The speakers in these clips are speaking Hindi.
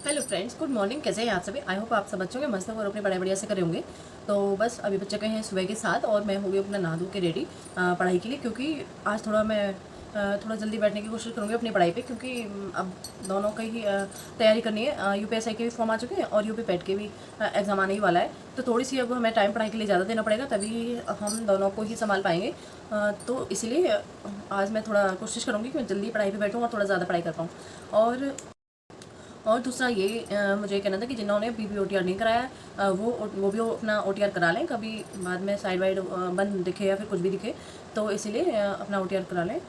Hello friends, good morning. कैसे हैं आप सभी? आई होप आप सब बच्चों के मस्त और अपने पढ़ाई बढ़िया से करे होंगे। तो बस अभी बच्चे गए हैं सुबह के साथ और मैं हो गई अपना नहा धो के रेडी पढ़ाई के लिए, क्योंकि आज थोड़ा मैं थोड़ा जल्दी बैठने की कोशिश करूँगी अपनी पढ़ाई पे, क्योंकि अब दोनों का ही तैयारी करनी है। यूपीएसआई के भी फॉर्म आ चुके हैं और यूपी पेट के भी एग्ज़ाम आने ही वाला है। तो थोड़ी सी अब हमें टाइम पढ़ाई के लिए ज़्यादा देना पड़ेगा, तभी हम दोनों को ही संभाल पाएंगे। तो इसीलिए आज मैं थोड़ा कोशिश करूँगी कि मैं जल्दी पढ़ाई पे बैठूँ और थोड़ा ज़्यादा पढ़ाई कर पाऊँ। और दूसरा ये मुझे कहना था कि जिन्होंने बीबी ओटीआर नहीं कराया वो भी अपना ओटीआर करा लें, कभी बाद में साइड वाइड बंद दिखे या फिर कुछ भी दिखे, तो इसीलिए अपना ओटीआर करा लें।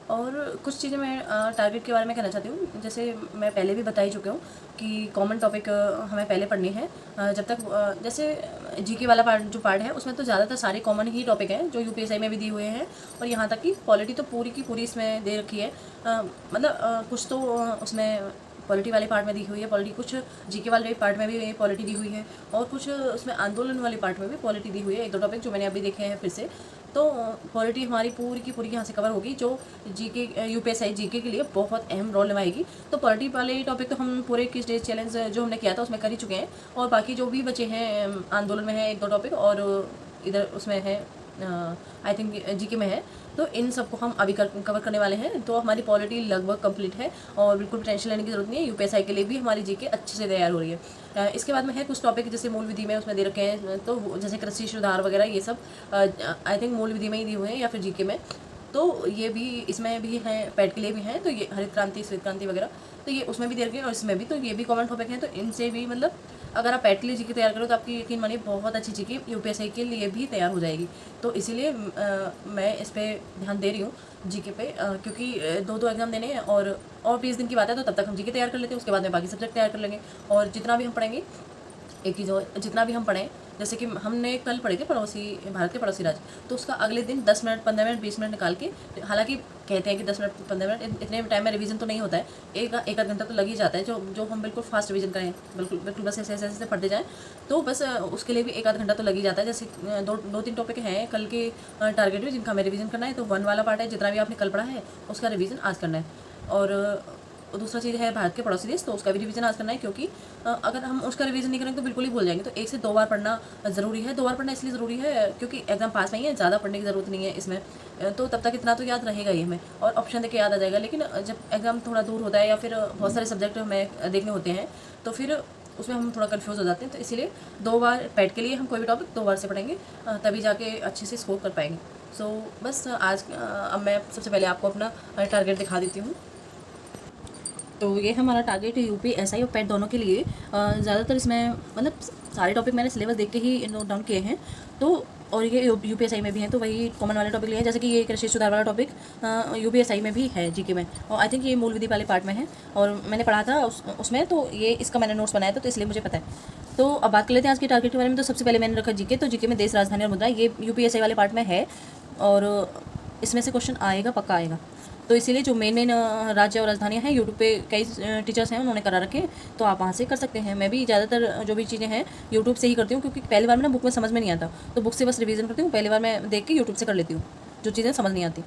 और कुछ चीज़ें मैं टारगेट के बारे में कहना चाहती हूँ। जैसे मैं पहले भी बता ही चुकी हूँ कि कॉमन टॉपिक हमें पहले पढ़नी है। जब तक जैसे जीके वाला पार्ट है उसमें तो ज़्यादातर सारे कॉमन ही टॉपिक हैं जो यूपीएसआई में भी दिए हुए हैं, और यहाँ तक कि पॉलिटी तो पूरी की पूरी इसमें दे रखी है। कुछ तो उसमें पॉलिटी वाले पार्ट में दी हुई है पॉलिटी, कुछ जीके वाले पार्ट में भी पॉलिटी दी हुई है, और कुछ उसमें आंदोलन वाले पार्ट में भी पॉलिटी दी हुई है। एक दो टॉपिक जो मैंने अभी देखे हैं फिर से। तो पॉलिटी हमारी पूरी की पूरी यहाँ से कवर होगी, जो जीके यूपीएसआई जीके के लिए बहुत अहम रोल निभाएगी। तो पॉलिटी वाले टॉपिक तो हम पूरे किस डे चैलेंज जो हमने किया था उसमें कर ही चुके हैं, और बाकी जो भी बचे हैं आंदोलन में है एक दो टॉपिक, और इधर उसमें है आई थिंक जीके में है। तो इन सबको हम अभी कवर करने वाले हैं। तो हमारी पॉलिटी लगभग कंप्लीट है और बिल्कुल भी टेंशन लेने की जरूरत नहीं है। यूपीएसआई के लिए भी हमारी जीके अच्छे से तैयार हो रही है। इसके बाद में है कुछ टॉपिक जैसे मूल विधि में उसमें दे रखे हैं, तो जैसे कृषि सुधार वगैरह ये सब आई थिंक मूल विधि में ही दिए हुए हैं या फिर जीके में। तो ये भी इसमें भी है, पैट के लिए भी हैं। तो ये हरित क्रांति श्वेत क्रांति वगैरह तो ये उसमें भी दे रखे हैं और इसमें भी, तो ये भी कॉमन टॉपिक हैं। तो इनसे भी मतलब अगर आप पैट के लिए जीके तैयार करो तो आपकी यकीन मानिए बहुत अच्छी जीके यूपीएसआई के लिए भी तैयार हो जाएगी। तो इसीलिए मैं इस पर ध्यान दे रही हूँ जीके पे, क्योंकि दो दो एग्जाम देने हैं और 20 दिन की बात है। तो तब तक हम जीके तैयार कर लेते हैं, उसके बाद में बाकी सब्जेक्ट तैयार कर लेंगे। और जितना भी हम पढ़ेंगे एक चीज़ और, जितना भी हम पढ़ें, जैसे कि हमने कल पढ़े थे पड़ोसी भारत के पड़ोसी राज्य, तो उसका अगले दिन 10 मिनट 15 मिनट 20 मिनट निकाल के, हालांकि कहते हैं कि 10 मिनट 15 मिनट इतने टाइम में रिवीजन तो नहीं होता है, एक आध घंटा तो लग ही जाता है, जो हम बिल्कुल फास्ट रिवीजन करें, बिल्कुल बिल्कुल बस ऐसे ऐसे ऐसे पढ़ते जाएँ, तो बस उसके लिए भी एक आध घंटा तो लग ही जाता है। जैसे दो तीन टॉपिक हैं कल के टारगेट में जिनका हमें रिवीजन करना है। तो 1 वाला पार्ट है, जितना भी आपने कल पढ़ा है उसका रिवीजन आज करना है। और दूसरा चीज़ है भारत के पड़ोसी देश, तो उसका भी रिवीजन आज करना है, क्योंकि अगर हम उसका रिवीजन नहीं करेंगे तो बिल्कुल ही भूल जाएंगे। तो 1 से 2 बार पढ़ना ज़रूरी है। 2 बार पढ़ना इसलिए ज़रूरी है क्योंकि एग्जाम पास नहीं है, ज़्यादा पढ़ने की ज़रूरत नहीं है इसमें। तो तब तक इतना तो याद रहेगा ही हमें, और ऑप्शन देके याद आ जाएगा। लेकिन जब एग्जाम थोड़ा दूर होता है या फिर बहुत सारे सब्जेक्ट हमें देखने होते हैं, तो फिर उसमें हम थोड़ा कन्फ्यूज़ हो जाते हैं। तो इसीलिए 2 बार पैट के लिए हम कोई भी टॉपिक 2 बार से पढ़ेंगे, तभी जाके अच्छे से स्कोर कर पाएंगे। सो बस आज अब मैं सबसे पहले आपको अपना टारगेट दिखा देती हूँ। तो ये हमारा टारगेट है यूपीएसआई और पैट दोनों के लिए। ज़्यादातर इसमें मतलब सारे टॉपिक मैंने सिलेबस देख के ही नोट डाउन किए हैं। तो और ये यूपीएसआई में भी हैं, तो वही कॉमन वाले टॉपिक लिए हैं। जैसे कि ये कृषि सुधार वाला टॉपिक यूपीएसआई में भी है जीके में, और आई थिंक ये मूल विधि वाले पार्ट में है, और मैंने पढ़ा था उसमें, तो ये इसका मैंने नोट्स बनाया था, तो इसलिए मुझे पता है। तो अब बात कर लेते हैं आज के टारगेट के बारे में। तो सबसे पहले मैंने रखा जीके। तो जीके में देश, राजधानी और मुद्रा, ये यूपीएसआई वाले पार्ट में है, और इसमें से क्वेश्चन आएगा, पक्का आएगा। तो इसीलिए जो मेन राज्य और राजधानियाँ हैं, यूट्यूब पे कई टीचर्स हैं उन्होंने करा रखे हैं, तो आप वहाँ से कर सकते हैं। मैं भी ज़्यादातर जो भी चीज़ें हैं यूट्यूब से ही करती हूँ, क्योंकि पहली बार में ना बुक में समझ में नहीं आता, तो बुक से बस रिवीजन करती हूँ। पहली बार मैं देख के यूट्यूब से कर लेती हूँ जो चीज़ें समझ नहीं आती।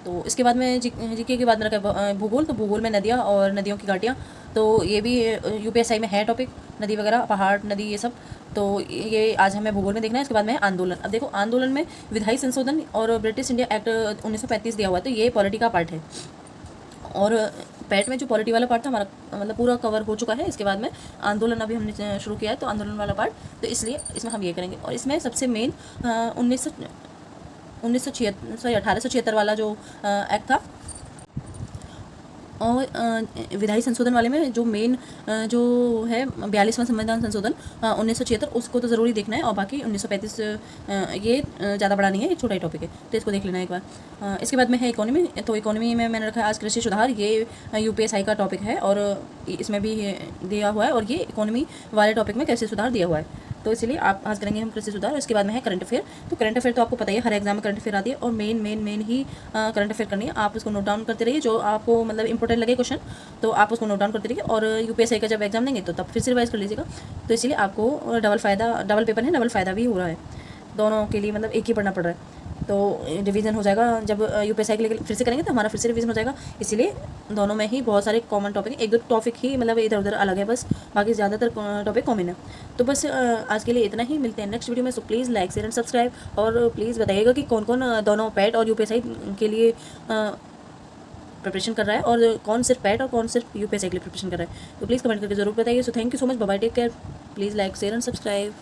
तो इसके बाद में जीके के बाद में रखा भूगोल। तो भूगोल में नदियाँ और नदियों की घाटियाँ, तो ये भी यूपीएसआई में है टॉपिक, नदी वगैरह, पहाड़, नदी, ये सब। तो ये आज हमें भूगोल में देखना है। इसके बाद में आंदोलन। अब देखो, आंदोलन में विधायी संशोधन और ब्रिटिश इंडिया एक्ट 1935 दिया हुआ है, तो ये पॉलिटी का पार्ट है। और पैट में जो पॉलिटी वाला पार्ट था हमारा मतलब पूरा कवर हो चुका है। इसके बाद में आंदोलन अभी हमने शुरू किया है, तो आंदोलन वाला पार्ट, तो इसलिए इसमें हम ये करेंगे। और इसमें सबसे मेन 1876 वाला जो एक्ट था, और विधायी संशोधन वाले में जो मेन जो है 42वां संविधान संशोधन 1976, उसको तो ज़रूरी देखना है। और बाकी 1935 ये ज़्यादा बड़ा नहीं है, एक छोटा ही टॉपिक है, तो इसको देख लेना एक बार। इसके बाद में है इकोनॉमी। तो इकोनॉमी में मैंने रखा है आज कृषि सुधार। ये यूपीएसआई का टॉपिक है, और इसमें भी दिया हुआ है, और ये इकोनॉमी वाले टॉपिक में कृषि सुधार दिया हुआ है, तो इसलिए आप आज करेंगे हम कृषि सुधार। इसके बाद में है करंट अफेयर। तो करंट अफेयर तो आपको पता ही है, हर एग्जाम में करंट अफेयर आती है, और मेन ही करंट अफेयर करनी है। आप उसको नोट डाउन करते रहिए, जो आपको मतलब इंपॉर्टेंट लगे क्वेश्चन, तो आप उसको नोट डाउन करते रहिए। और यूपीएसआई का जब एग्जाम देंगे तो तब फिर से रिवाइज कर लीजिएगा। तो इसलिए आपको डबल पेपर है, डबल फ़ायदा भी हो रहा है, दोनों के लिए मतलब एक ही पढ़ना पड़ रहा है। तो रिवीजन हो जाएगा। जब यूपीएससी के लिए फिर से करेंगे तो हमारा फिर से रिवीजन हो जाएगा। इसीलिए दोनों में ही बहुत सारे कॉमन टॉपिक हैं, एक दो टॉपिक ही मतलब इधर उधर अलग है बस, बाकी ज़्यादातर टॉपिक कॉमन है। तो बस आज के लिए इतना ही, मिलते हैं नेक्स्ट वीडियो में। So please like share and subscribe, और प्लीज़ बताइएगा कि कौन कौन दोनों पैट और यूपीएससी के लिए प्रिपरेशन कर रहा है, और कौन सिर्फ पैट और कौन सिर्फ यूपीएससी के लिए प्रिपरेशन कर रहा है। तो प्लीज़ कमेंट करके जरूर बताइए। So thank you so much, bye bye, take care, please like share and subscribe.